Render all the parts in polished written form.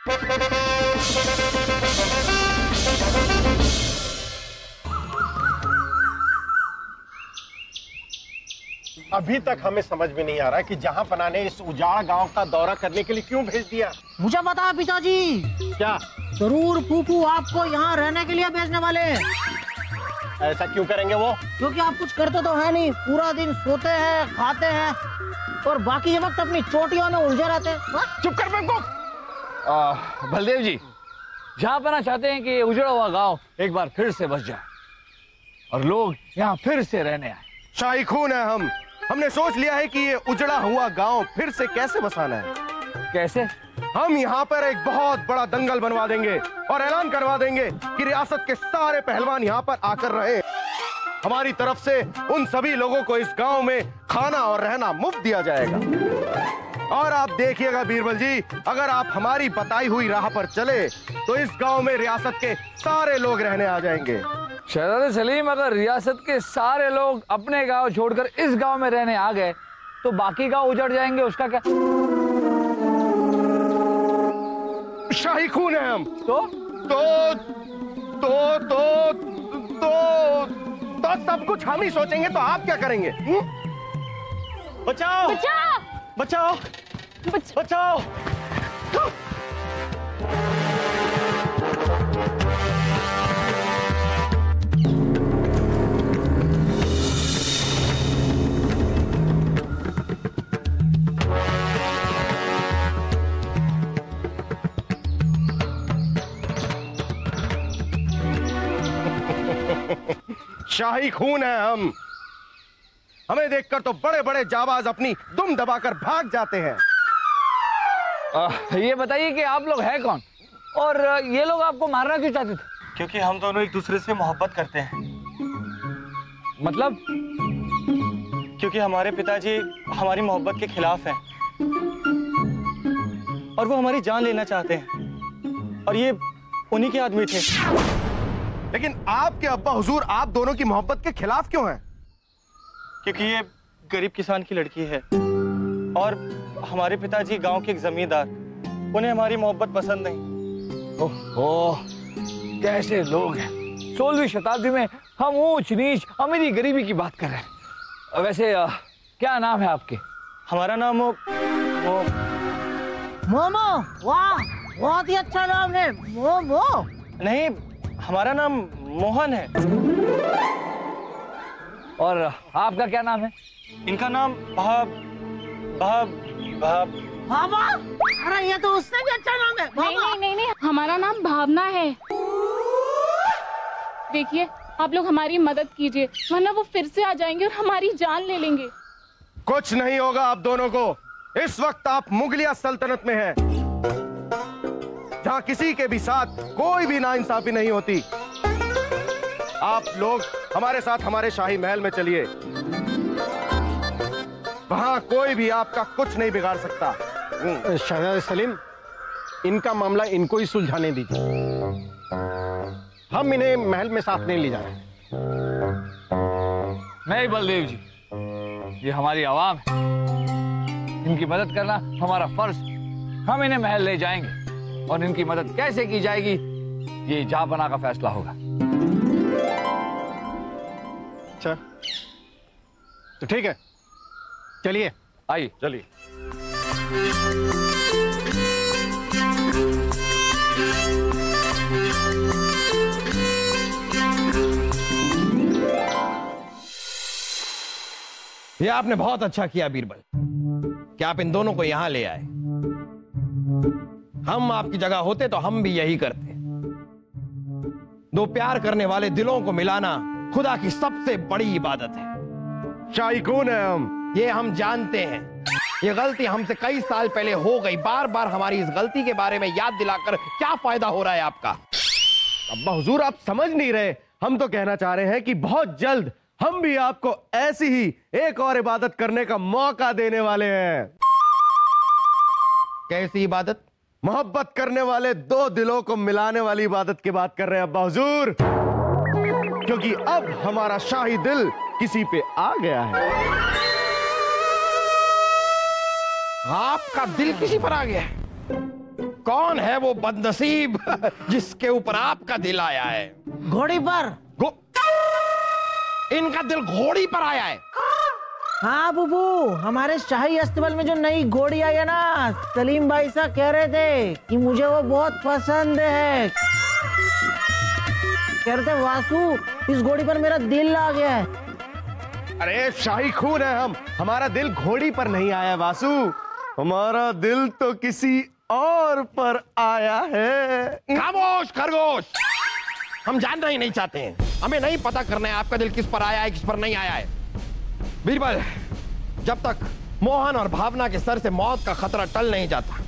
अभी तक हमें समझ में नहीं आ रहा है कि जहां पना ने इस उजाड़ गांव का दौरा करने के लिए क्यों भेज दिया। मुझे पता है पिताजी। क्या? जरूर फूफू आपको यहाँ रहने के लिए भेजने वाले। ऐसा क्यों करेंगे वो? क्योंकि आप कुछ करते तो है नहीं, पूरा दिन सोते हैं, खाते हैं और बाकी वक्त अपनी चोटियों में उलझे रहते हैं। चुप कर बेवकूफ। बलदेव जी, जहाँ पना चाहते हैं कि उजड़ा हुआ गांव एक बार फिर से बस जाए और लोग यहाँ फिर से रहने आए। शाही खून है हमने सोच लिया है कि ये उजड़ा हुआ गांव फिर से कैसे बसाना है। कैसे? हम यहाँ पर एक बहुत बड़ा दंगल बनवा देंगे और ऐलान करवा देंगे कि रियासत के सारे पहलवान यहाँ पर आकर रहे। हमारी तरफ से उन सभी लोगों को इस गांव में खाना और रहना मुफ्त दिया जाएगा। और आप देखिएगा बीरबल जी, अगर आप हमारी बताई हुई राह पर चले तो इस गांव में रियासत के सारे लोग रहने आ जाएंगे। शहजादे सलीम, अगर रियासत के सारे लोग अपने गांव छोड़कर इस गांव में रहने आ गए तो बाकी गांव उजड़ जाएंगे, उसका क्या? शाही खून है हम। तो सब कुछ हम ही सोचेंगे तो आप क्या करेंगे? बचाओ बचाओ बचाओ बचाओ। शाही खून है हम। हमें देखकर तो बड़े बड़े जाबाज अपनी दुम दबाकर भाग जाते हैं। ये बताइए कि आप लोग हैं कौन और ये लोग आपको मारना क्यों चाहते थे? क्योंकि हम दोनों एक दूसरे से मोहब्बत करते हैं। मतलब? क्योंकि हमारे पिताजी हमारी मोहब्बत के खिलाफ हैं और वो हमारी जान लेना चाहते हैं और ये उन्हीं के आदमी थे। लेकिन आपके अब्बा हुजूर आप दोनों की मोहब्बत के खिलाफ क्यों हैं? क्योंकि ये गरीब किसान की लड़की है और हमारे पिताजी गांव के एक जमींदार, उन्हें हमारी मोहब्बत पसंद नहीं। ओह, कैसे लोग हैं। 16वीं शताब्दी में हम ऊंच नीच अमीरी गरीबी की बात कर रहे हैं। वैसे क्या नाम है आपके? हमारा नाम मोमो। वाह, बहुत ही अच्छा नाम है, मोमो। नहीं, हमारा नाम मोहन है। और आपका क्या नाम है? इनका नाम भाभा। अरे ये तो उससे भी अच्छा नाम है। नहीं, हमारा नाम भावना है। देखिए, आप लोग हमारी मदद कीजिए वरना वो फिर से आ जाएंगे और हमारी जान ले लेंगे। कुछ नहीं होगा आप दोनों को। इस वक्त आप मुगलिया सल्तनत में हैं, जहां किसी के भी साथ कोई भी नाइंसाफी नहीं होती। आप लोग हमारे साथ हमारे शाही महल में चलिए, वहां कोई भी आपका कुछ नहीं बिगाड़ सकता। शहजादे सलीम, इनका मामला इनको ही सुलझाने दीजिए, हम इन्हें महल में साथ नहीं ले जा रहे। नहीं बलदेव जी, ये हमारी आवाम है, इनकी मदद करना हमारा फर्ज। हम इन्हें महल ले जाएंगे और इनकी मदद कैसे की जाएगी ये जहांपनाह का फैसला होगा। अच्छा तो ठीक है, चलिए। आइए चलिए। ये आपने बहुत अच्छा किया बीरबल कि आप इन दोनों को यहां ले आए। हम आपकी जगह होते तो हम भी यही करते। दो प्यार करने वाले दिलों को मिलाना खुदा की सबसे बड़ी इबादत है। शाही खून है हम। ये हम जानते हैं। ये गलती हमसे कई साल पहले हो गई। बार बार हमारी इस गलती के बारे में याद दिलाकर क्या फायदा हो रहा है आपका? अब्बा हुजूर, आप समझ नहीं रहे। हम तो कहना चाह रहे हैं कि बहुत जल्द हम भी आपको ऐसी ही एक और इबादत करने का मौका देने वाले हैं। कैसी इबादत? मोहब्बत करने वाले दो दिलों को मिलाने वाली इबादत की बात कर रहे हैं अब्बा हुजूर, क्योंकि अब हमारा शाही दिल किसी पे आ गया है। आपका दिल किसी पर आ गया है? कौन है वो बदनसीब जिसके ऊपर आपका दिल आया है? घोड़ी पर। इनका दिल घोड़ी पर आया है? हाँ बुबू, हमारे शाही अस्तबल में जो नई घोड़ी आई है ना, सलीम भाई साहब कह रहे थे कि मुझे वो बहुत पसंद है। कह रहे थे वासु, इस घोड़ी पर मेरा दिल आ गया है। अरे शाही खून है हम, हमारा दिल घोड़ी पर नहीं आया वासु, हमारा दिल तो किसी और पर आया है। खामोश खरगोश, हम जानना ही नहीं चाहते हैं। हमें नहीं पता करना है आपका दिल किस पर आया है, किस पर नहीं आया है। बीरबल, जब तक मोहन और भावना के सर से मौत का खतरा टल नहीं जाता,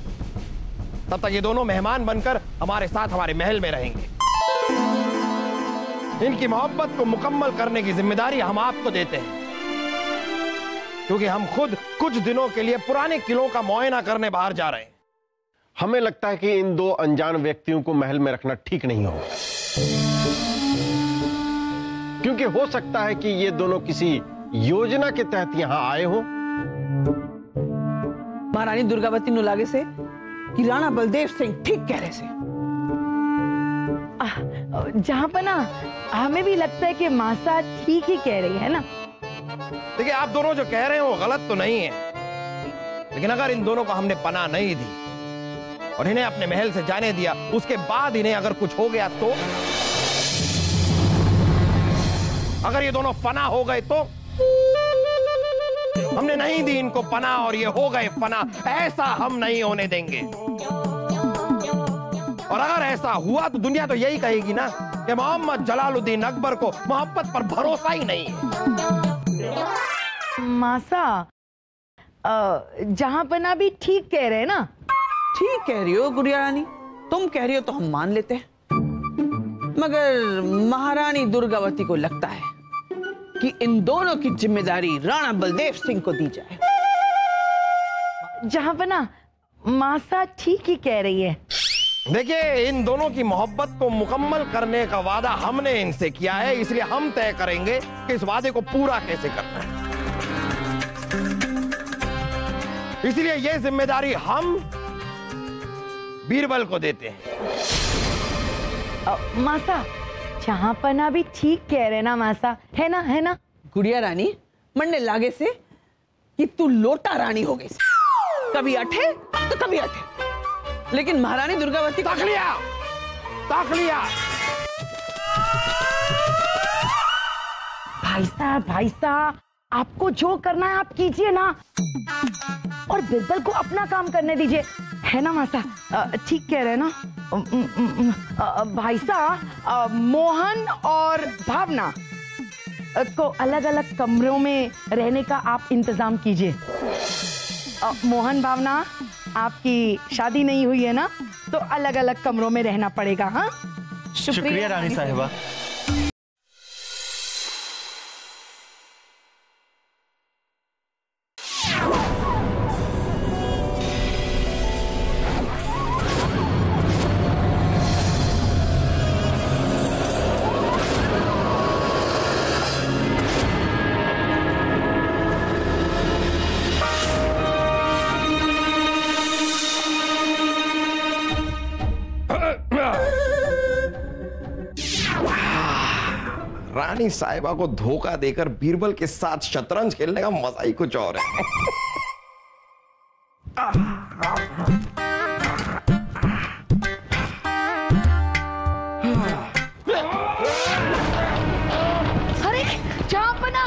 तब तक ये दोनों मेहमान बनकर हमारे साथ हमारे महल में रहेंगे। इनकी मोहब्बत को मुकम्मल करने की जिम्मेदारी हम आपको देते हैं, क्योंकि हम खुद कुछ दिनों के लिए पुराने किलों का मुआयना करने बाहर जा रहे हैं। हमें लगता है कि इन दो अनजान व्यक्तियों को महल में रखना ठीक नहीं होगा, क्योंकि हो सकता है कि ये दोनों किसी योजना के तहत यहां आए हो। महारानी दुर्गावती नु लागे से कि राणा बलदेव सिंह ठीक कह रहे से। जहां पर ना हमें भी लगता है कि मासा ठीक ही कह रही है ना। देखिए, आप दोनों जो कह रहे हैं वो गलत तो नहीं है, लेकिन अगर इन दोनों को हमने पनाह नहीं दी और इन्हें अपने महल से जाने दिया, उसके बाद इन्हें अगर कुछ हो गया तो, अगर ये दोनों फना हो गए तो, हमने नहीं दी इनको पनाह और ये हो गए फना, ऐसा हम नहीं होने देंगे। और अगर ऐसा हुआ तो दुनिया तो यही कहेगी ना कि मोहम्मद जलालुद्दीन अकबर को मोहब्बत पर भरोसा ही नहीं है। मासा, जहां पर ना भी ठीक कह रहे हैं ना। ठीक कह रही हो गुड़िया रानी, तुम कह रही हो तो हम मान लेते हैं, मगर महारानी दुर्गावती को लगता है कि इन दोनों की जिम्मेदारी राणा बलदेव सिंह को दी जाए। जहां पर ना मासा ठीक ही कह रही है। देखिए, इन दोनों की मोहब्बत को मुकम्मल करने का वादा हमने इनसे किया है, इसलिए हम तय करेंगे कि इस वादे को पूरा कैसे करना है। इसलिए यह जिम्मेदारी हम बीरबल को देते हैं। मासा, जहां पर ना भी ठीक कह रहे ना मासा, है ना, है ना। गुड़िया रानी, मरने लागे से कि तू लोटा रानी हो गई, कभी अठे तो कभी अठे, लेकिन महारानी दुर्गावती ताक लिया। भाई साहब, आपको जो करना है आप कीजिए ना, और बीरबल को अपना काम करने दीजिए, है ना मासा। ठीक कह रहे हैं ना भाई साहब। मोहन और भावना को अलग अलग कमरों में रहने का आप इंतजाम कीजिए। मोहन, भावना, आपकी शादी नहीं हुई है ना, तो अलग अलग कमरों में रहना पड़ेगा। हाँ, शुक्रिया रानी साहिबा। रानी साहिबा को धोखा देकर बीरबल के साथ शतरंज खेलने का मजा ही कुछ और है। अरे चांपना,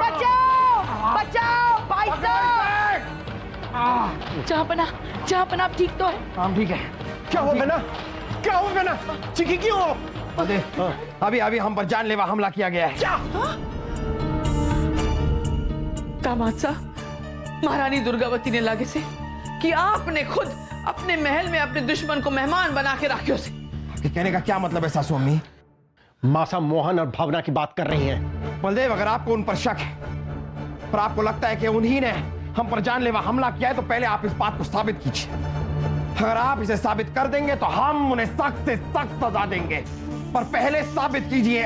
बचाओ भाई साहब। चांपना, आप ठीक तो है? हम ठीक है। क्या हो बना? चिकी क्यों हो? अभी हम पर जानलेवा हमला किया गया है। क्या? दामाद साहब, महारानी दुर्गावती ने लागे से कि आपने खुद अपने महल में अपने दुश्मन को मेहमान बना के रखियो से। कहने का क्या मतलब है सासू अम्मी? मासा मोहन और भावना की बात कर रही हैं। बलदेव, अगर आपको उन पर शक है, पर आपको लगता है कि उन्हीं ने हम पर जानलेवा हमला किया है, तो पहले आप इस बात को साबित कीजिए। अगर आप इसे साबित कर देंगे तो हम उन्हें सख्त से सख्त सजा देंगे, पर पहले साबित कीजिए।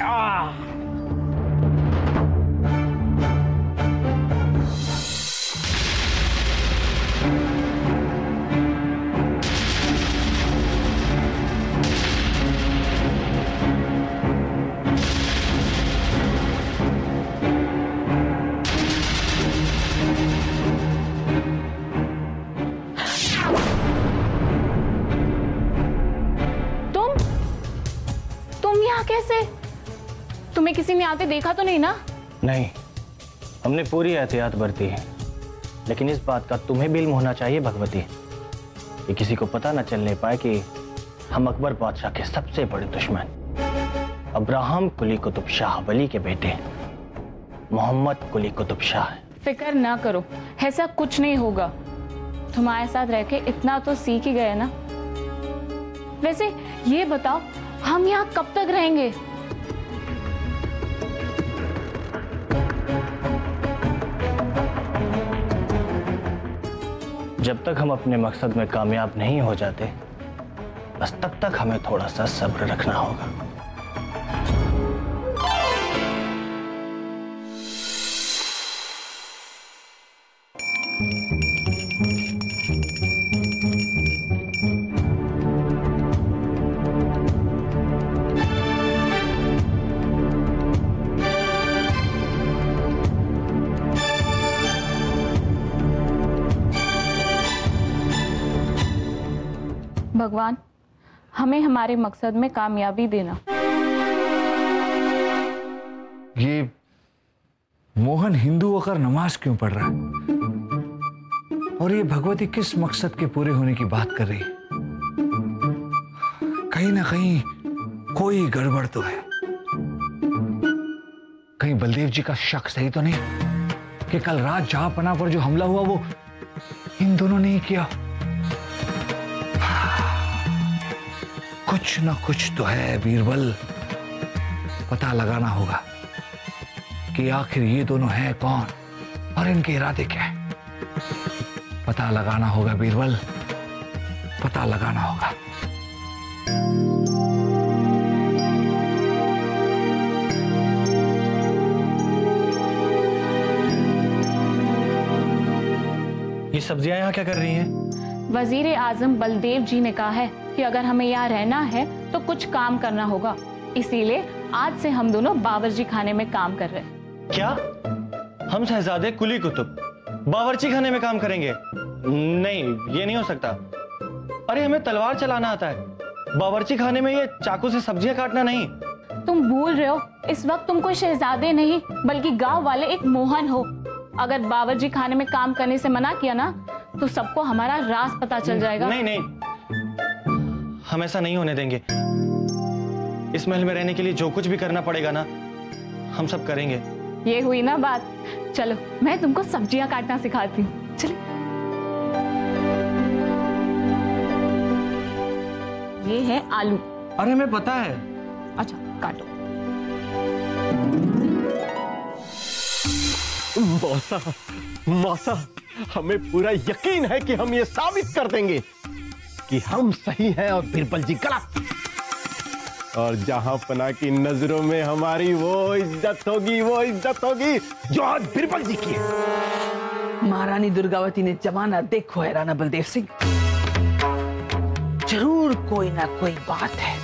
ऐसे? तुम्हें किसी ने आते देखा तो नहीं ना? नहीं, हमने पूरी एहतियात बरती है, लेकिन इस बात का तुम्हें भी इल्म होना चाहिए भगवती कि किसी को पता न चलने पाए कि हम अकबर बादशाह के सबसे बड़े दुश्मन अब्राहम कुली कुतुब शाह वली के बेटे मोहम्मद कुली कुतुब शाह हैं। फिक्र ना करो, ऐसा कुछ नहीं होगा। तुम्हारे साथ रह के इतना तो सीख ही गए ना। वैसे ये बताओ, हम यहाँ कब तक रहेंगे? जब तक हम अपने मकसद में कामयाब नहीं हो जाते, बस तब तक हमें थोड़ा सा सब्र रखना होगा। भगवान, हमें हमारे मकसद में कामयाबी देना। ये मोहन हिंदू होकर नमाज क्यों पढ़ रहा है? और ये भगवती किस मकसद के पूरे होने की बात कर रही है? कहीं ना कहीं कोई गड़बड़ तो है। कहीं बलदेव जी का शक सही तो नहीं कि कल रात जहांपना पर जो हमला हुआ वो इन दोनों ने ही किया? कुछ ना कुछ तो है बीरबल, पता लगाना होगा कि आखिर ये दोनों हैं कौन और इनके इरादे क्या है। पता लगाना होगा बीरबल, पता लगाना होगा। ये सब्जियां यहाँ क्या कर रही हैं? वजीर आजम बलदेव जी ने कहा है कि अगर हमें यहाँ रहना है तो कुछ काम करना होगा, इसीलिए आज से हम दोनों बावर्ची खाने में काम कर रहे हैं। क्या हम शहजादे कुली कुतुब बावर्ची खाने में काम करेंगे? नहीं, ये नहीं हो सकता। अरे हमें तलवार चलाना आता है, बावर्ची खाने में ये चाकू से सब्जियां काटना नहीं। तुम भूल रहे हो, इस वक्त तुम कोई शहजादे नहीं बल्कि गांव वाले एक मोहन हो। अगर बावर्ची खाने में काम करने से मना किया ना तो सबको हमारा राज पता चल जाएगा। नहीं नहीं, हम ऐसा नहीं होने देंगे। इस महल में रहने के लिए जो कुछ भी करना पड़ेगा ना, हम सब करेंगे। ये हुई ना बात। चलो मैं तुमको सब्जियां काटना सिखाती हूँ। चलो, ये है आलू। अरे हमें पता है। अच्छा काटो। मौसा, मौसा, हमें पूरा यकीन है कि हम ये साबित कर देंगे कि हम सही हैं और बीरबल जी गलत। और जहांपना की नजरों में हमारी वो इज्जत होगी जो आज बीरबल जी की है। महारानी दुर्गावती ने जमाना देखो है राणा बलदेव सिंह। जरूर कोई ना कोई बात है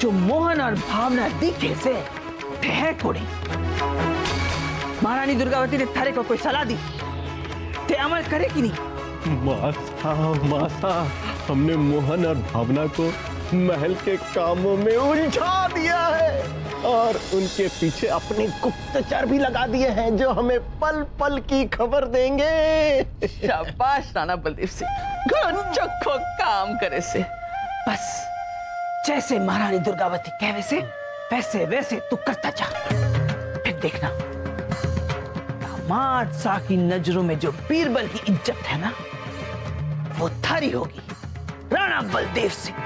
जो मोहन और भावना दिखे से है कोड़ी। महारानी दुर्गावती ने थारे को कोई सलाह दी ते अमल करे कि नहीं? मासा, हमने मोहन और भावना को महल के कामों में उलझा दिया है और उनके पीछे अपने गुप्तचर भी लगा दिए हैं जो हमें पल पल की खबर देंगे। शाबाश राणा बलदेव सिंह, चोखो काम करे से। बस जैसे महारानी दुर्गावती कहे वैसे वैसे वैसे तू करता जा, फिर देखना दामाद शाह की नजरों में जो बीरबल की इज्जत है ना, वो थारी होगी राणा बलदेव सिंह।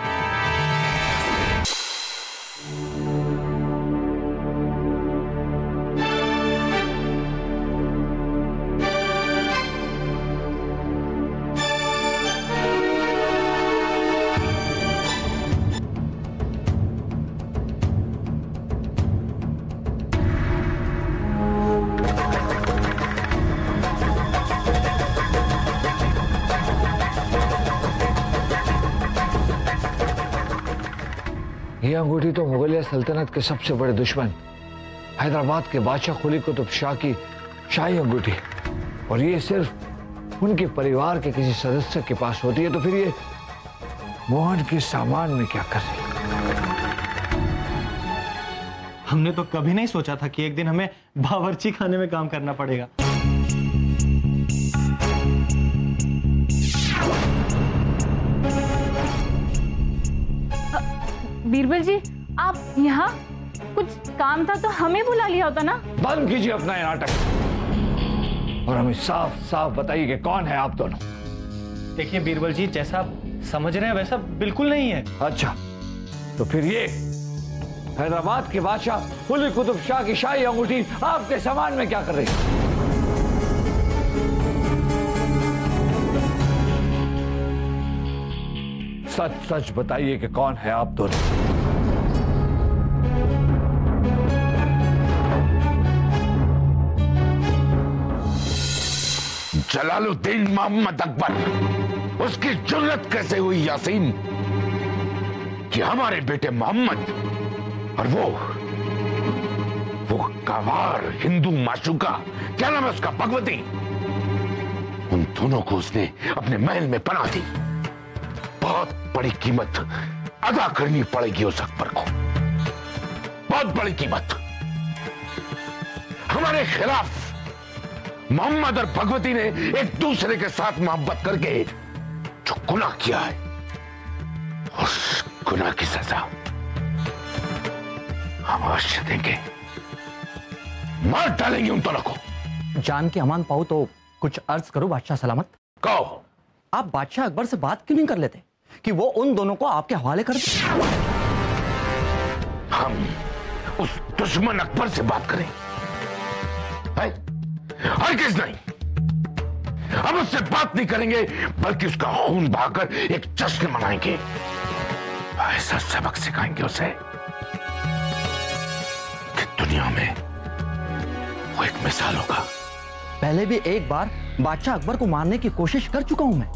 ये अंगूठी तो मुगलिया सल्तनत के सबसे बड़े दुश्मन हैदराबाद के बादशाह कुली कुतुब शाह की शाही अंगूठी, और ये सिर्फ उनके परिवार के किसी सदस्य के पास होती है, तो फिर ये मोहन के सामान में क्या कर रही है? हमने तो कभी नहीं सोचा था कि एक दिन हमें बावर्ची खाने में काम करना पड़ेगा। बीरबल जी, आप यहाँ? कुछ काम था तो हमें बुला लिया होता ना। बंद कीजिए अपना ये नाटक और हमें साफ साफ बताइए कि कौन है आप दोनों। देखिए बीरबल जी, जैसा आप समझ रहे हैं वैसा बिल्कुल नहीं है। अच्छा, तो फिर ये हैदराबाद के बादशाह कुली कुतुब शाह की शाही अंगूठी आपके सामान में क्या कर रही है? सच सच बताइए कि कौन है आप दोनों। जलालुद्दीन मोहम्मद अकबर, उसकी जुर्रत कैसे हुई यासीन कि हमारे बेटे मोहम्मद और वो गवार हिंदू माशूका, क्या नाम है उसका, भगवती, उन दोनों को उसने अपने महल में पनाह दी। बहुत बड़ी कीमत अदा करनी पड़ेगी उस अकबर को, बहुत बड़ी कीमत। हमारे खिलाफ मोहम्मद और भगवती ने एक दूसरे के साथ मोहब्बत करके जो गुनाह किया है, उस गुनाह की सजा हम अवश्य देंगे, मार डालेंगे उन दोनों को। जान के अमान पाओ तो कुछ अर्ज करो बादशाह सलामत। कहो। आप बादशाह अकबर से बात क्यों नहीं कर लेते कि वो उन दोनों को आपके हवाले कर दे? हम उस दुश्मन अकबर से बात करें? हरगिज़ नहीं। हम उससे बात नहीं करेंगे, बल्कि उसका खून बहाकर एक जश्न मनाएंगे, ऐसा सबक सिखाएंगे उसे कि दुनिया में वो एक मिसाल होगा। पहले भी एक बार बादशाह अकबर को मारने की कोशिश कर चुका हूं मैं।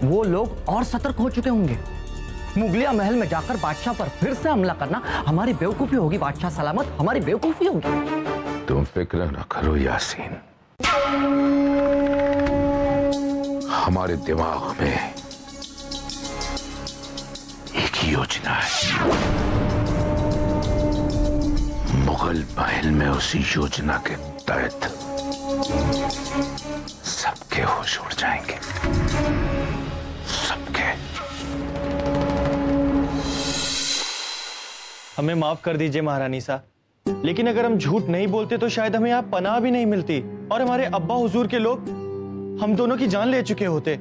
वो लोग और सतर्क हो चुके होंगे। मुगलिया महल में जाकर बादशाह पर फिर से हमला करना हमारी बेवकूफी होगी बादशाह सलामत, हमारी बेवकूफी होगी। तुम फिक्र न करो यासीन, हमारे दिमाग में एक ही योजना है। मुगल महल में उसी योजना के तहत सबके होश उड़ जाएंगे, सबके। हमें माफ कर दीजिए महारानी साहब, लेकिन अगर हम झूठ नहीं बोलते तो शायद हमें यहाँ पनाह भी नहीं मिलती और हमारे अब्बा हुजूर के लोग हम दोनों की जान ले चुके होते।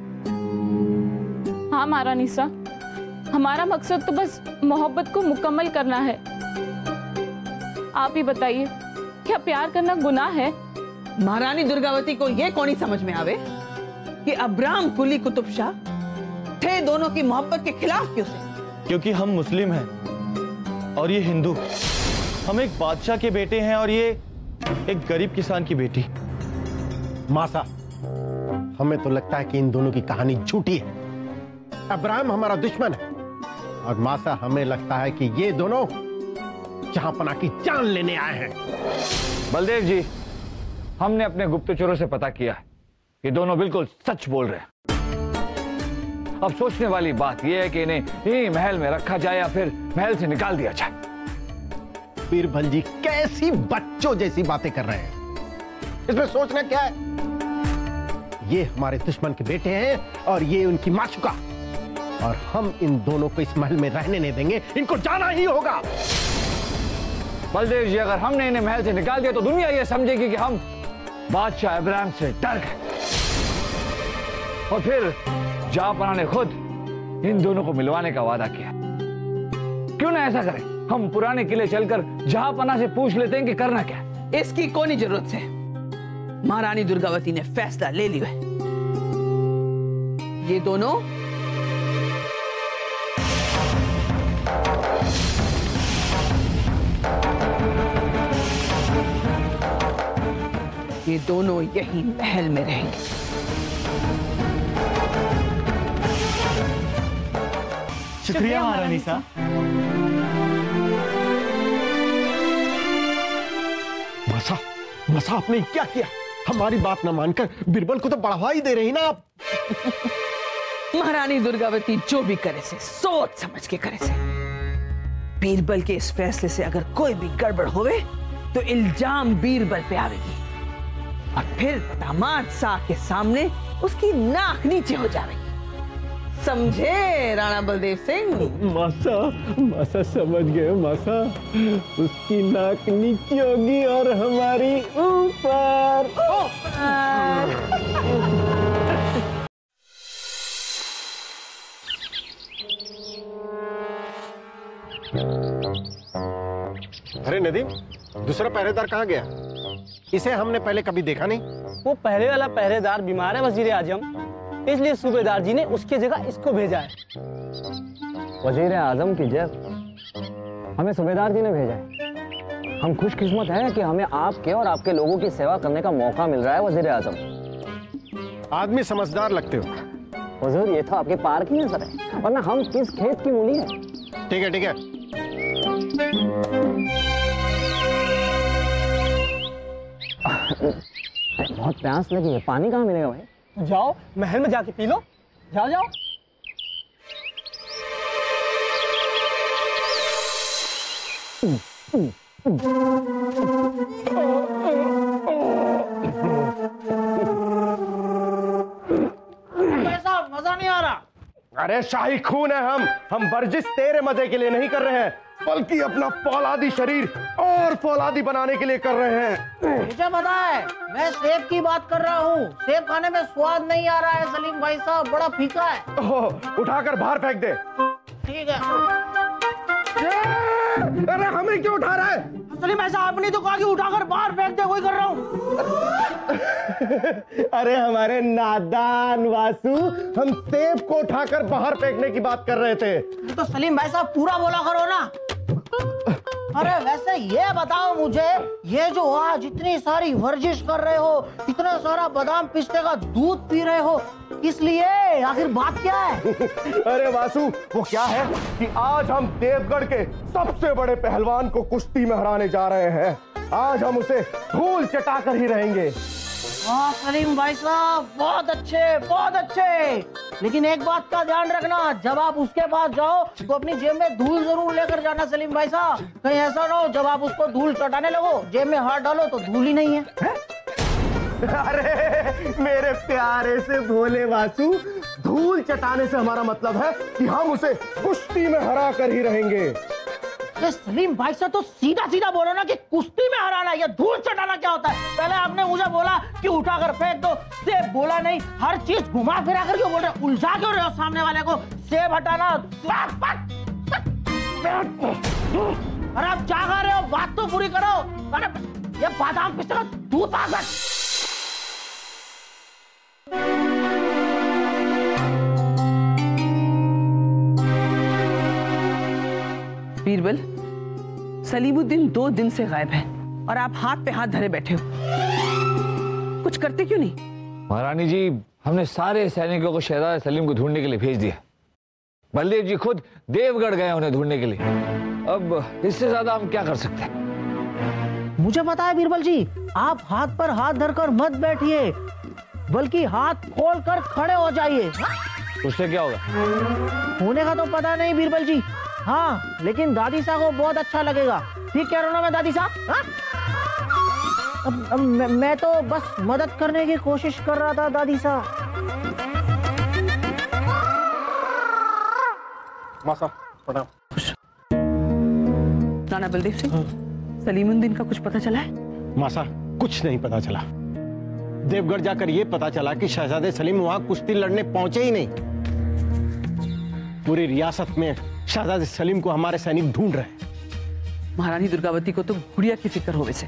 हाँ महारानी साहब, हमारा मकसद तो बस मोहब्बत को मुकम्मल करना है। आप ही बताइए, क्या प्यार करना गुनाह है? महारानी दुर्गावती को यह कौन ही समझ में आवे कि अब्राम कुली कुतुब शाह थे दोनों की मोहब्बत के खिलाफ क्यों से? क्योंकि हम मुस्लिम हैं और ये हिंदू। हम एक बादशाह के बेटे हैं और ये एक गरीब किसान की बेटी। मासा, हमें तो लगता है कि इन दोनों की कहानी झूठी है। अब्राहम हमारा दुश्मन है और मासा हमें लगता है कि ये दोनों जहांपना की जान लेने आए हैं। बलदेव जी, हमने अपने गुप्तचरों से पता किया है कि दोनों बिल्कुल सच बोल रहे हैं। अब सोचने वाली बात यह है कि इन्हें यही महल में रखा जाए या फिर महल से निकाल दिया जाए। बीरबल जी कैसी बच्चों जैसी बातें कर रहे हैं, इसमें सोचना क्या है? ये हमारे दुश्मन के बेटे हैं और ये उनकी माशूका, और हम इन दोनों को इस महल में रहने नहीं देंगे, इनको जाना ही होगा। बलदेव जी, अगर हमने इन्हें महल से निकाल दिया तो दुनिया ये समझेगी कि हम बादशाह इब्राहिम से डर गए, और फिर जहांपनाह ने खुद इन दोनों को मिलवाने का वादा किया। क्यों ना ऐसा करें, हम पुराने किले चलकर जहांपनाह से पूछ लेते हैं कि करना क्या है। इसकी कोई जरूरत है, महारानी दुर्गावती ने फैसला ले लिया है। ये दोनों यही महल में रहेंगे। शुक्रिया महारानी साहब। मासा आपने क्या किया? हमारी बात ना मानकर बीरबल को तो बढ़ावा ही दे रही ना आप। महारानी दुर्गावती जो भी करे से सोच समझ के करे से। बीरबल के इस फैसले से अगर कोई भी गड़बड़ होवे तो इल्जाम बीरबल पे आवेगी और फिर दामाद साहब के सामने उसकी नाक नीचे हो जाएगी। समझे राणा बलदेव सिंह? मासा समझ गए मासा। उसकी नाक नीचे होगी और हमारी ऊपर। अरे नदीम, दूसरा पहरेदार कहाँ गया? इसे हमने पहले कभी देखा नहीं। वो पहले वाला पहरेदार बीमार है वजीर आजम, इसलिए सूबेदार जी ने उसकी जगह इसको भेजा है। वजीर आजम की जब हमें सूबेदार जी ने भेजा है। हम खुशकिस्मत हैं कि हमें आपके और आपके लोगों की सेवा करने का मौका मिल रहा है वजीर आजम। आदमी समझदार लगते हो। हुजूर, ये तो आपके पार की नजर है, वरना हम किस खेत की मूली है। ठीक है ठीक है। बहुत प्यास लगी है, पानी कहाँ मिलेगा भाई? जाओ महल में जाके पी लो, जाओ जाओ। ऐसा मजा नहीं आ रहा। अरे शाही खून है हम वर्जिश तेरे मजे के लिए नहीं कर रहे हैं, बल्कि अपना फौलादी शरीर और फौलादी बनाने के लिए कर रहे हैं। मुझे पता है, मैं सेब की बात कर रहा हूँ। सेब खाने में स्वाद नहीं आ रहा है सलीम भाई साहब, बड़ा फीका है। उठाकर बाहर फेंक दे। ठीक है। अरे हमें क्यों उठा रहा है? सलीम भाई साहब, आपने तो कहा कि उठाकर बाहर फेंक दे, वही कर रहा हूँ। अरे हमारे नादान वासु, हम सेब को उठाकर बाहर फेंकने की बात कर रहे थे। तो सलीम भाई साहब पूरा बोला करो ना। अरे वैसे ये बताओ मुझे, ये जो आज इतनी सारी वर्जिश कर रहे हो, इतना सारा बादाम पिस्ते का दूध पी रहे हो, किस लिए? आखिर बात क्या है? अरे वासु, वो क्या है कि आज हम देवगढ़ के सबसे बड़े पहलवान को कुश्ती में हराने जा रहे हैं। आज हम उसे धूल चटाकर ही रहेंगे। वाह सलीम भाई साहब, बहुत अच्छे बहुत अच्छे। लेकिन एक बात का ध्यान रखना, जब आप उसके पास जाओ तो अपनी जेब में धूल जरूर लेकर जाना सलीम भाई साहब। कहीं ऐसा ना हो जब आप उसको धूल चटाने लगो, जेब में हाथ डालो तो धूल ही नहीं है। अरे मेरे प्यारे से भोले वासु, धूल चटाने से हमारा मतलब है कि हम उसे कुश्ती में हरा कर ही रहेंगे। ये सलीम भाई साहब तो सीधा सीधा बोलो ना कि कुश्ती में हराना या धूल चटाना क्या होता है। पहले आपने मुझे बोला कि उठाकर फेंक दो, सेब बोला नहीं, हर चीज घुमा फिरा कर क्यों बोल रहे, उलझा क्यों रहे हो सामने वाले को? सेब हटाना। अरे आप क्या खा रहे हो, बात तो पूरी करो। अरे ये बादाम पिस्ते का दूध आ गया। बीरबल, सलीमुद्दीन 2 दिन से गायब है और आप हाथ पे हाथ धरे बैठे हो, कुछ करते क्यों नहीं? महारानी जी, हमने सारे सैनिकों को शहजादे सलीम को ढूंढने के लिए भेज दिया। बलदेव जी खुद देवगढ़ गए उन्हें ढूंढने के लिए। अब इससे ज्यादा हम क्या कर सकते हैं? मुझे पता है बीरबल जी, आप हाथ पर हाथ धरकर मत बैठिए, बल्कि हाथ खोलकर खड़े हो जाइए। उससे क्या होगा? होने का तो पता नहीं बीरबल जी, हाँ लेकिन दादी साहब को बहुत अच्छा लगेगा। ठीक कह रहा हूं ना मैं दादी साहब? अब मैं तो बस मदद करने की कोशिश कर रहा था दादी साहब। मासा प्रणाम। राणा बलदेव सिंह, सलीमुद्दीन का कुछ पता चला है? मासा कुछ नहीं पता चला। देवगढ़ जाकर यह पता चला कि शहजादे सलीम वहां कुश्ती लड़ने पहुंचे ही नहीं। पूरी रियासत में शहजादे सलीम को हमारे सैनिक ढूंढ रहे हैं। महारानी दुर्गावती को तो गुड़िया की फिक्र हो, वैसे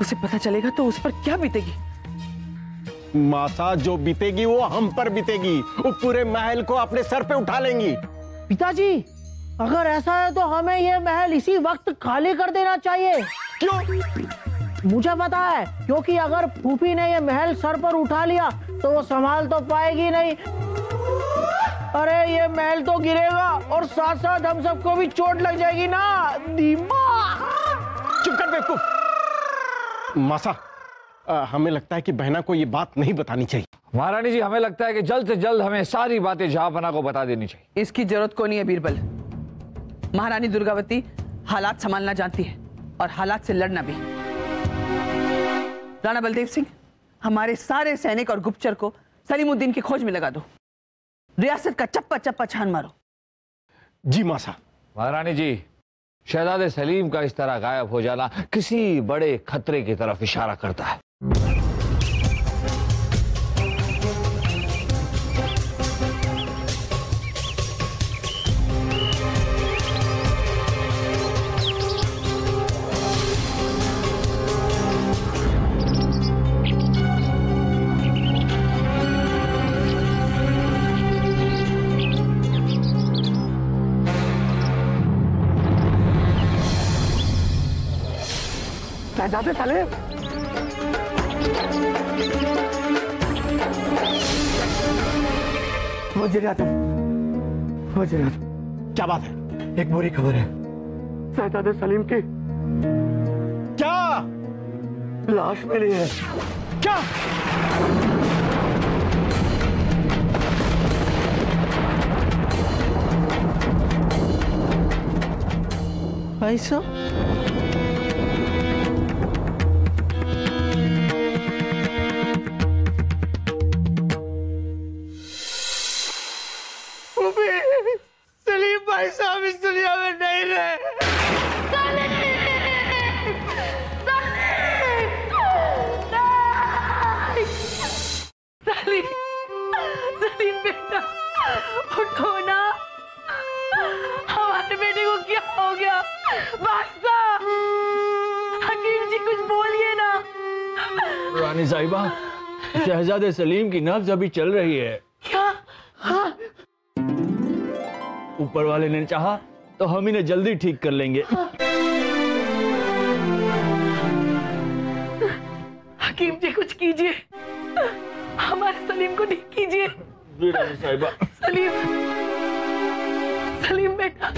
उसे पता चलेगा तो उस पर क्या बीतेगी? मासा जो बीतेगी वो हम पर बीतेगी। वो पूरे महल को अपने सर पे उठा लेंगी। पिताजी, अगर ऐसा है तो हमें ये महल इसी वक्त खाली कर देना चाहिए। क्यों? मुझे पता है, क्योंकि अगर फूफी ने ये महल सर पर उठा लिया तो वो संभाल तो पाएगी नहीं। अरे ये महल तो गिरेगा और साथ साथ हम सबको भी चोट लग जाएगी ना। दिमाग चुप कर बेवकूफ। मासा, हमें लगता है कि बहना को ये बात नहीं बतानी चाहिए। महारानी जी, हमें लगता है कि जल्द से जल्द हमें सारी बातें जहांपना को बता देनी चाहिए। इसकी जरूरत को नहीं है बीरबल। महारानी दुर्गावती हालात संभालना जानती है और हालात से लड़ना भी। राणा बलदेव सिंह, हमारे सारे सैनिक और गुप्तचर को सलीमुद्दीन की खोज में लगा दो। रियासत का चप्पा चप्पा छान मारो। जी मासा। महारानी जी, शहजादे सलीम का इस तरह गायब हो जाना किसी बड़े खतरे की तरफ इशारा करता है। शहजादे सलीम, वज़ीर आज़म, क्या बात है? एक बुरी खबर है। शहजादे सलीम की क्या लाश मिली है? क्या? भाई साहब, सलीम भाई साहब इस दुनिया में नहीं रहे। सलीम बेटा, उठो ना। हमारे बेटे को क्या हो गया? बादशाह, हकीम जी कुछ बोलिए ना। रानी साहिबा, शहजादे सलीम की नब्ज अभी चल रही है। क्या? हाँ। ऊपर वाले ने चाहा तो हम इन्हें जल्दी ठीक कर लेंगे। हकीम जी कुछ कीजिए, हमारे सलीम को ठीक कीजिए। रानी साहिबा। सलीम बेटा,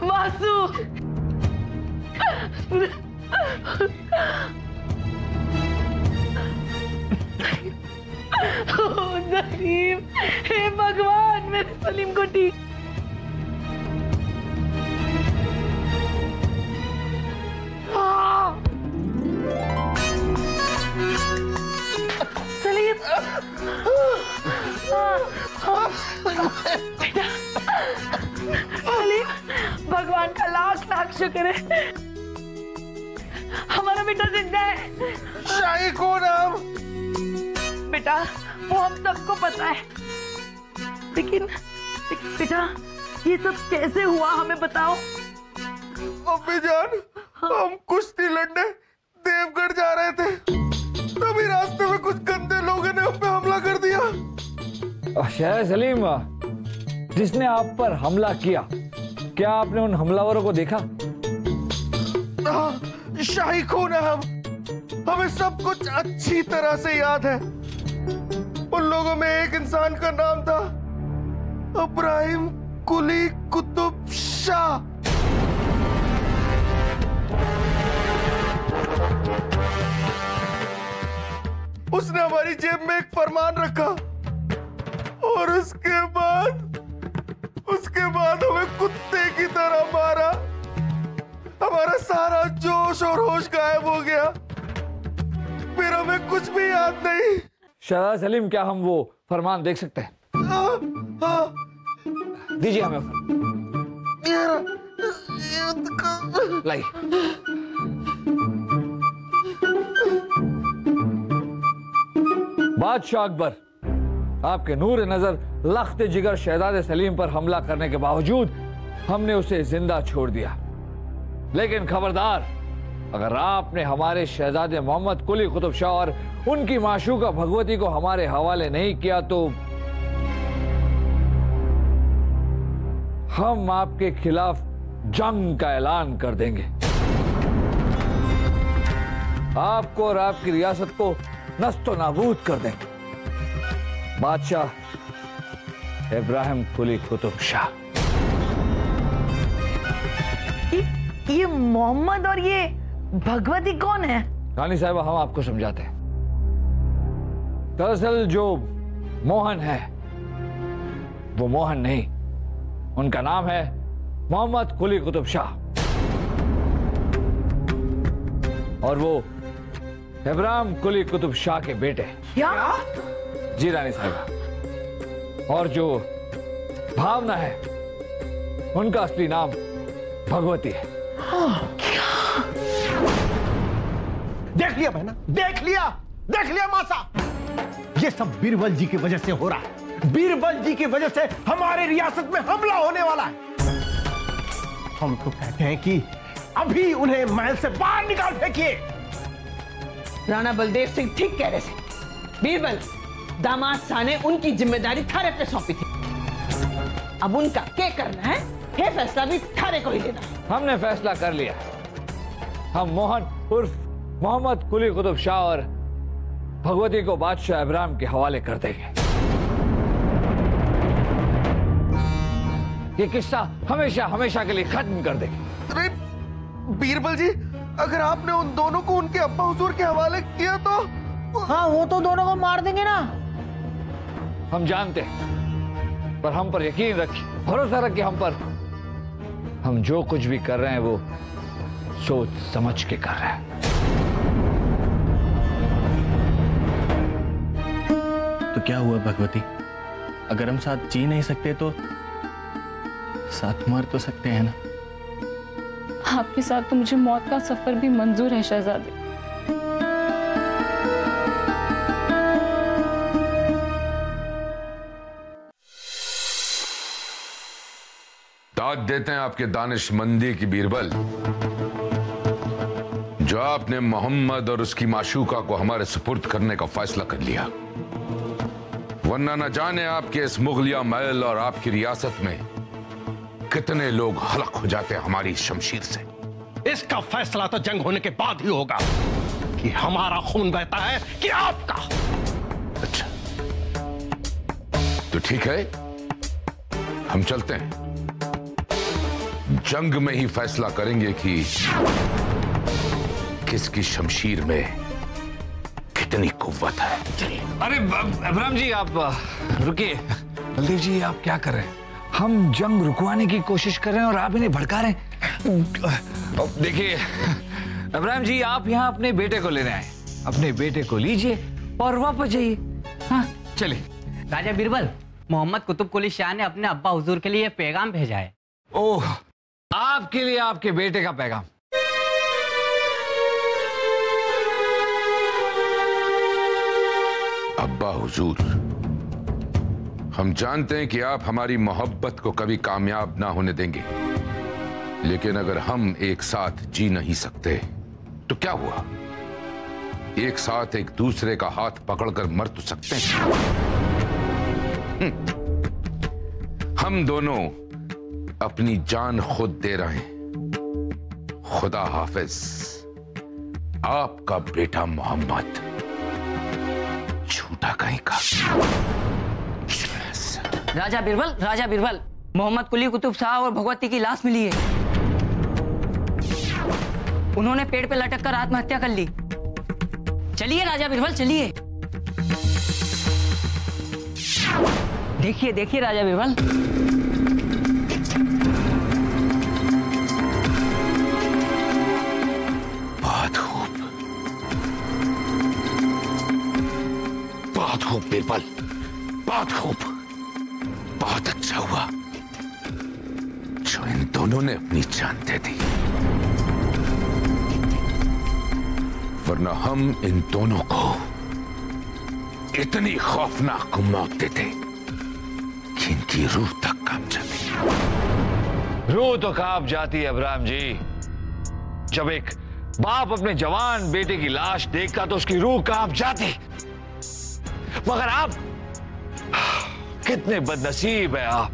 मासू। सलीम, हे भगवान, मेरे सलीम को ठीक। सलीम, बेटा, सलीम, भगवान का लाख लाख शुक्र है, हमारा बेटा जिंदा है। शाही कौन हम? बेटा, वो हम सबको पता है, लेकिन बेटा ये सब कैसे हुआ हमें बताओ। अम्मी जान, हम कुश्ती लड़ने देवगढ़ जा रहे थे, तभी रास्ते में कुछ गंदे लोगों ने हम पे हमला कर दिया। शहजादे सलीम, जिसने आप पर हमला किया, क्या आपने उन हमलावरों को देखा? शाही खून है हम, हमें सब कुछ अच्छी तरह से याद है। उन लोगों में एक इंसान का नाम था इब्राहिम कुली कुतुब शाह। उसने हमारी जेब में एक फरमान रखा और उसके बाद हमें कुत्ते की तरह मारा। हमारा सारा जोश और होश गायब हो गया, फिर हमें कुछ भी याद नहीं। शहजादे सलीम, क्या हम वो फरमान देख सकते हैं? दीजिए हमें। लाइए। बादशाह अकबर, आपके नूर नजर लख्त जिगर शहजादे सलीम पर हमला करने के बावजूद हमने उसे जिंदा छोड़ दिया। लेकिन खबरदार, अगर आपने हमारे शहजादे मोहम्मद कुली कुतुब शाह और उनकी माशूका भगवती को हमारे हवाले नहीं किया तो हम आपके खिलाफ जंग का ऐलान कर देंगे। आपको और आपकी रियासत को नस्तो नाबूद कर देंगे। बादशाह इब्राहिम कुली कुतुब शाह। ये मोहम्मद और ये भगवती कौन है? रानी साहिबा, हम आपको समझाते हैं। दरअसल जो मोहन है वो मोहन नहीं, उनका नाम है मोहम्मद कुली कुतुब शाह और वो इब्राहिम कुली कुतुब शाह के बेटे। क्या? जी रानी साहिबा। और जो भावना है उनका असली नाम भगवती है। देख लिया बहना, देख लिया मासा, ये सब बीरबल जी की वजह से हो रहा है। बीरबल जी की वजह से हमारे रियासत में हमला होने वाला है। हम तो कहते हैं कि अभी उन्हें महल से बाहर निकाल फेंकिए। राणा बलदेव सिंह ठीक कह रहे थे। बीरबल, दामाद शाह ने उनकी जिम्मेदारी थारे पे सौंपी थी। अब उनका क्या करना है, ये फैसला भी थारे को ही लेना है। हमने फैसला कर लिया। हम मोहन उर्फ मोहम्मद कुली कुतुब शाह और भगवती को बादशाह इब्राहिम के हवाले कर देंगे। ये किस्सा हमेशा हमेशा के लिए खत्म कर देंगे। अरे बीरबल जी, अगर आपने उन दोनों को उनके अब्बा हुजूर के हवाले किया तो? हाँ, वो तो दोनों को मार देंगे ना। हम जानते हैं, पर हम पर यकीन रखिए, भरोसा रखिए हम पर। हम जो कुछ भी कर रहे हैं वो सोच समझ के कर रहे हैं। तो क्या हुआ भगवती? अगर हम साथ जी नहीं सकते तो साथ मर तो सकते हैं ना? आपके साथ तो मुझे मौत का सफर भी मंजूर है शहजादी। दाद देते हैं आपके दानिशमंदी की बीरबल, जो आपने मोहम्मद और उसकी माशूका को हमारे सुपुर्द करने का फैसला कर लिया। वरना न जाने आपके इस मुगलिया महल और आपकी रियासत में कितने लोग हलक हो जाते हैं हमारी शमशीर से। इसका फैसला तो जंग होने के बाद ही होगा कि हमारा खून बहता है कि आपका। अच्छा, तो ठीक है, हम चलते हैं। जंग में ही फैसला करेंगे कि किसकी शमशीर में कितनी कुव्वत है। अरे इब्राहिम जी, आप रुकिए। बलदेव जी, आप क्या कर रहे हैं? हम जंग रुकवाने की कोशिश कर रहे हैं और आप इन्हें भड़का रहे हैं। देखिए इब्राहिम जी, आप यहाँ अपने बेटे को लेने आए। अपने बेटे को लीजिए और वापस जाइए। हाँ, चलिए। राजा बीरबल, मोहम्मद कुतुब कुली शाह ने अपने अब्बा हुजूर के लिए पैगाम भेजा है। ओह, आपके लिए आपके बेटे का पैगाम। अब्बा हुजूर, हम जानते हैं कि आप हमारी मोहब्बत को कभी कामयाब ना होने देंगे, लेकिन अगर हम एक साथ जी नहीं सकते तो क्या हुआ? एक साथ एक दूसरे का हाथ पकड़कर मर तो सकते हैं। हम दोनों अपनी जान खुद दे रहे हैं। खुदा हाफिज, आपका बेटा मोहम्मद। झूठा कहीं का। राजा बीरबल, मोहम्मद कुली कुतुब शाह और भगवती की लाश मिली है। उन्होंने पेड़ पे लटक कर आत्महत्या कर ली। चलिए राजा बीरबल, चलिए। देखिए देखिए राजा बीरबल। बहुत खूब, बहुत खूब बीरबल, बहुत खूब। बहुत अच्छा हुआ जो इन दोनों ने अपनी जान दे दी, वरना हम इन दोनों को इतनी खौफनाक मौत देते कि इनकी रूह तक कांप जाती। रूह तो कांप जाती है इब्राहिम जी। जब एक बाप अपने जवान बेटे की लाश देखता तो उसकी रूह कांप जाती। मगर आप कितने बदनसीब है आप।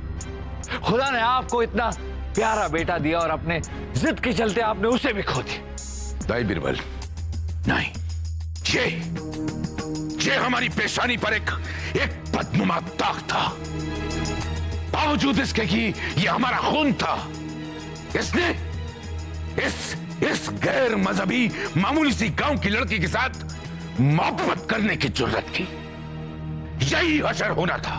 खुदा ने आपको इतना प्यारा बेटा दिया और अपने जिद के चलते आपने उसे भी खो दिया। नहीं बीरबल, नहीं। ये हमारी पेशानी पर एक बदनुमा दाग था। बावजूद इसके कि ये हमारा खून था, इसने इस गैर मजहबी मामूली सी गांव की लड़की के साथ मोहब्बत करने की जुर्रत की। यही हशर होना था।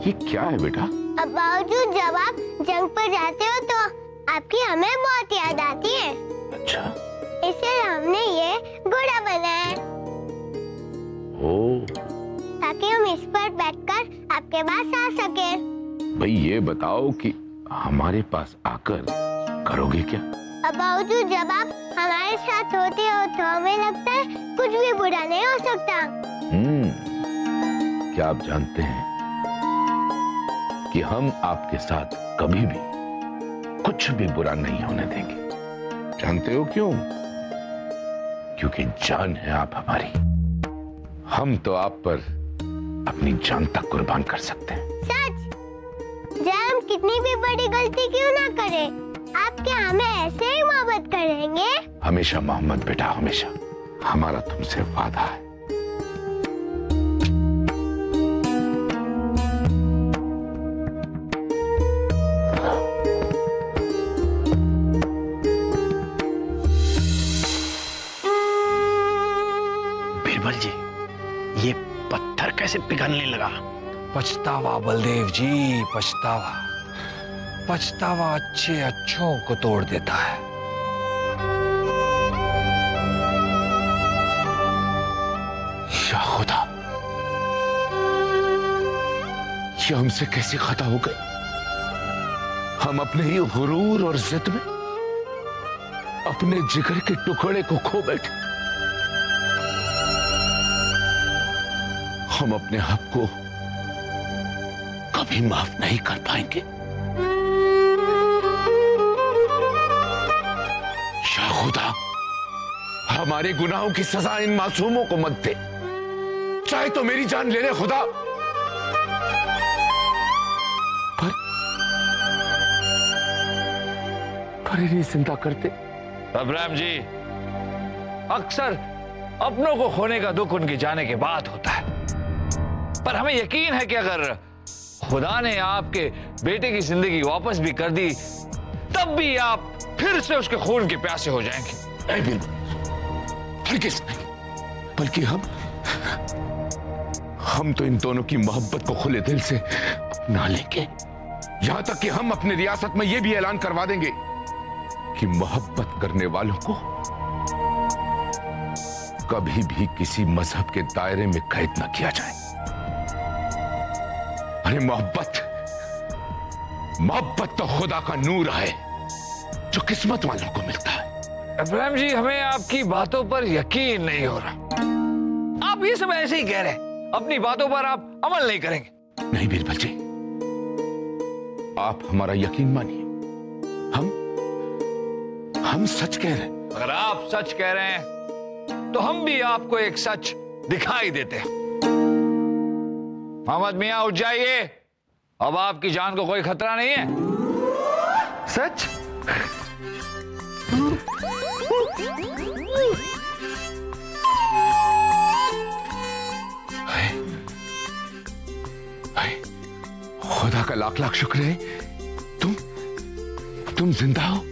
ये क्या है बेटा? अब बावजूद जब आप जंग पर जाते हो तो आपकी हमें बहुत याद आती है। अच्छा, इसलिए हमने ये घोड़ा बनाया ओ, ताकि हम इस पर बैठकर आपके पास आ सके। भाई ये बताओ कि हमारे पास आकर करोगे क्या? अब बावजूद जब आप हमारे साथ होते हो तो हमें लगता है कुछ भी बुरा नहीं हो सकता। क्या आप जानते हैं कि हम आपके साथ कभी भी कुछ भी बुरा नहीं होने देंगे? जानते हो क्यों? क्योंकि जान है आप हमारी। हम तो आप पर अपनी जान तक कुर्बान कर सकते हैं। सच? चाहे हम कितनी भी बड़ी गलती क्यों ना करें, आप क्या हमें ऐसे ही मोहब्बत करेंगे? हमेशा मोहम्मद बेटा, हमेशा। हमारा तुमसे वादा है। बीरबल जी, ये पत्थर कैसे पिघलने लगा? पछतावा बलदेव जी, पछतावा। पछतावा अच्छे अच्छों को तोड़ देता है। या खुदा, ये हमसे कैसी खता हो गई? हम अपने ही गुरूर और जिद में अपने जिगर के टुकड़े को खो बैठे। हम अपने हक को कभी माफ नहीं कर पाएंगे। या खुदा, हमारे गुनाहों की सजा इन मासूमों को मत दे। चाहे तो मेरी जान ले ले खुदा, पर इन्हें जिंदा करते। अब्राहम जी, अक्सर अपनों को खोने का दुख उनके जाने के बाद होता है, पर हमें यकीन है कि अगर खुदा ने आपके बेटे की जिंदगी वापस भी कर दी, तब भी आप फिर से उसके खून के प्यासे हो जाएंगे। नहीं बिल्कुल, हरगिज़ नहीं। बल्कि हम तो इन दोनों की मोहब्बत को खुले दिल से अपना लेंगे। यहां तक कि हम अपनी रियासत में यह भी ऐलान करवा देंगे कि मोहब्बत करने वालों को कभी भी किसी मजहब के दायरे में कैद न किया जाए। अरे मोहब्बत तो खुदा का नूर है जो किस्मत वालों को मिलता है। अब्राहम जी, हमें आपकी बातों पर यकीन नहीं हो रहा। आप ये सब ऐसे ही कह रहे हैं, अपनी बातों पर आप अमल नहीं करेंगे। नहीं बीरबल जी, आप हमारा यकीन मानिए। हम सच कह रहे हैं। अगर आप सच कह रहे हैं तो हम भी आपको एक सच दिखाई देते हैं। मोहम्मद मियां, उठ जाइए। अब आपकी जान को कोई खतरा नहीं है। सच? खुदा का लाख लाख शुक्र है, तुम जिंदा हो।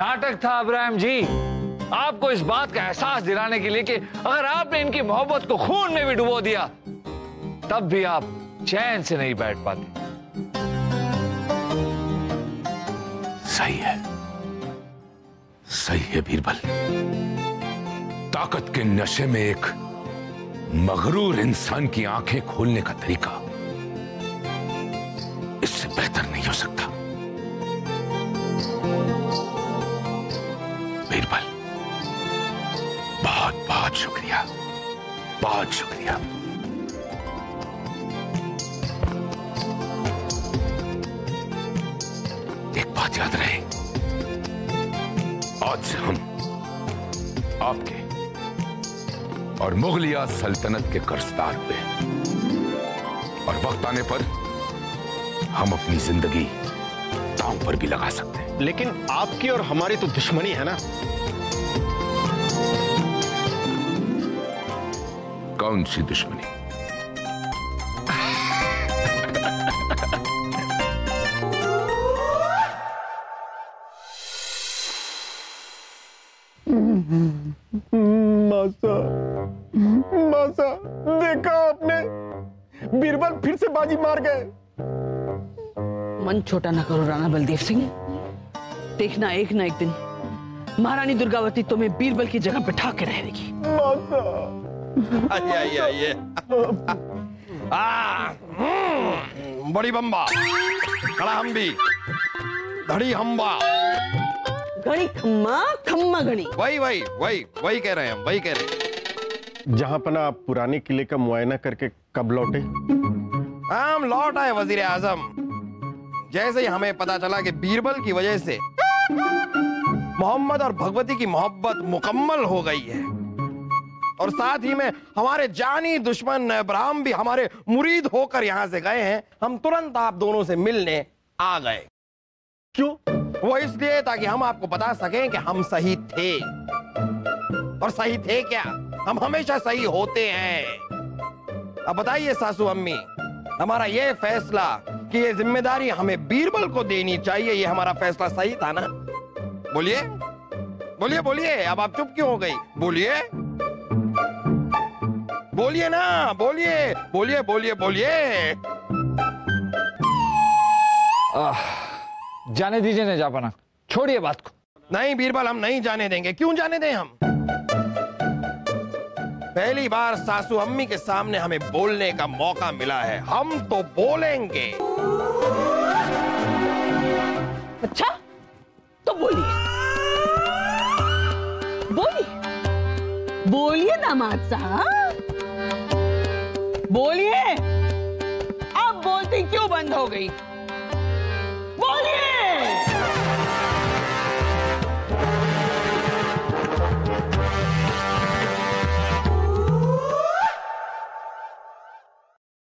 नाटक था अब्राहम जी, आपको इस बात का एहसास दिलाने के लिए कि अगर आपने इनकी मोहब्बत को खून में भी डुबो दिया, तब भी आप चैन से नहीं बैठ पाते। सही है, सही है बीरबल। ताकत के नशे में एक मगरूर इंसान की आंखें खोलने का तरीका इससे बेहतर नहीं हो सकता। बीरबल, बहुत बहुत शुक्रिया, बहुत शुक्रिया। एक बात याद रहे, आज से हम आपके और मुगलिया सल्तनत के कर्जदार हुए, और वक्त आने पर हम अपनी जिंदगी दांव पर भी लगा सकते हैं। लेकिन आपकी और हमारी तो दुश्मनी है ना? कौन सी दुश्मनी? बीरबल फिर से बाजी मार गए। मन छोटा ना करो राणा बलदेव सिंह, देखना एक ना एक दिन महारानी दुर्गावती तुम्हें बीरबल की जगह बिठा के रहेगी। आइए बड़ी बम्बा, खड़ा हम भी, धड़ी हम्बा, घड़ी खम्मा खम्मा घड़ी। वही कह रहे हैं हम, वही कह रहे हैं। जहां पना पुराने किले का मुआयना करके कब लौटे? हम लौट आए वजीर आजम, जैसे ही हमें पता चला कि बीरबल की वजह से मोहम्मद और भगवती की मोहब्बत मुकम्मल हो गई है और साथ ही में हमारे जानी दुश्मन इब्राहिम भी हमारे मुरीद होकर यहां से गए हैं, हम तुरंत आप दोनों से मिलने आ गए। क्यों? वो इसलिए ताकि हम आपको बता सकें कि हम सही थे। और सही थे क्या? हम हमेशा सही होते हैं। अब बताइए सासू अम्मी, हमारा ये फैसला कि ये जिम्मेदारी हमें बीरबल को देनी चाहिए, ये हमारा फैसला सही था ना? बोलिए बोलिए बोलिए, अब आप चुप क्यों हो गई? बोलिए बोलिए ना, बोलिए बोलिए बोलिए बोलिए। जाने दीजिए ना जापाना, छोड़िए बात को। नहीं बीरबल, हम नहीं जाने देंगे। क्यों जाने दें हम? पहली बार सासू अम्मी के सामने हमें बोलने का मौका मिला है, हम तो बोलेंगे। अच्छा तो बोलिए बोलिए बोलिए दामाद साहब, बोलिए। अब बोलती क्यों बंद हो गई?